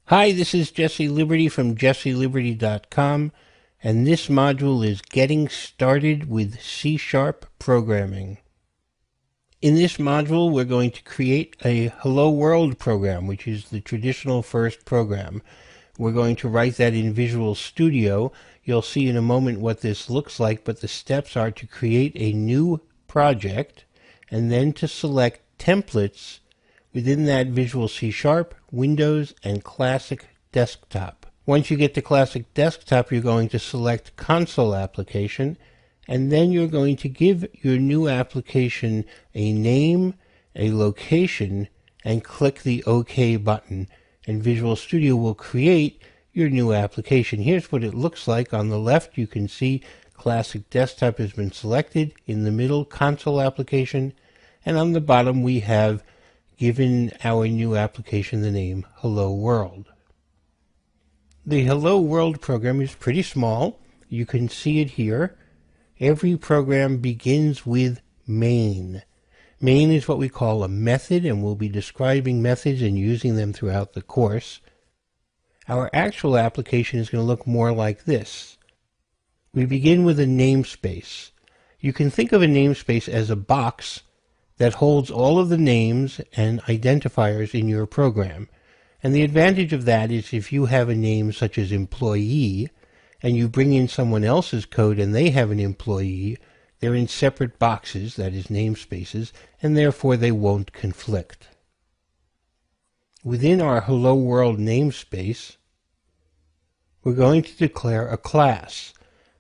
Hi, this is Jesse Liberty from jesseliberty.com, and this module is Getting Started with C# Programming. In this module, we're going to create a Hello World program, which is the traditional first program. We're going to write that in Visual Studio. You'll see in a moment what this looks like, but the steps are to create a new project and then to select templates within that Visual C#, Windows, and Classic Desktop. Once you get to Classic Desktop, you're going to select Console Application, and then you're going to give your new application a name, a location, and click the OK button, and Visual Studio will create your new application. Here's what it looks like. On the left, you can see Classic Desktop has been selected. In the middle, Console Application, and on the bottom, we have given our new application the name Hello World. The Hello World program is pretty small. You can see it here. Every program begins with main. Main is what we call a method, and we'll be describing methods and using them throughout the course. Our actual application is going to look more like this. We begin with a namespace. You can think of a namespace as a box that holds all of the names and identifiers in your program. And the advantage of that is if you have a name such as employee, and you bring in someone else's code and they have an employee, they're in separate boxes, that is namespaces, and therefore they won't conflict. Within our Hello World namespace, we're going to declare a class.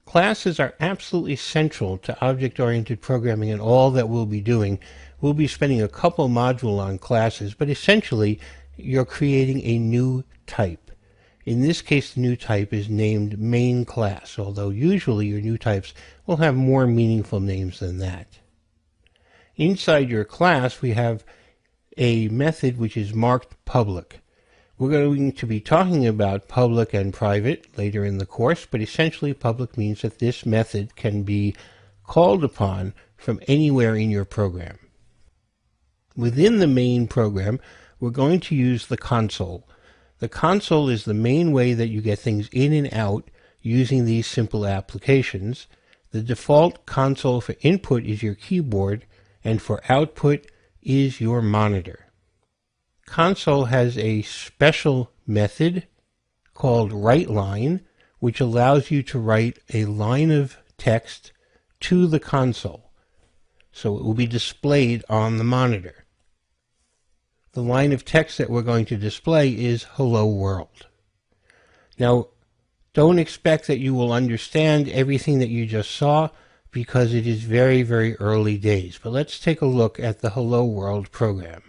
Classes are absolutely central to object-oriented programming and all that we'll be doing. We'll be spending a couple modules on classes, but essentially you're creating a new type. In this case, the new type is named main class, although usually your new types will have more meaningful names than that. Inside your class, we have a method which is marked public. We're going to be talking about public and private later in the course, but essentially public means that this method can be called upon from anywhere in your program. Within the main program, we're going to use the console. The console is the main way that you get things in and out using these simple applications. The default console for input is your keyboard, and for output is your monitor. Console has a special method called WriteLine, which allows you to write a line of text to the console. So it will be displayed on the monitor. The line of text that we're going to display is Hello World. Now, don't expect that you will understand everything that you just saw because it is very, very early days. But let's take a look at the Hello World program.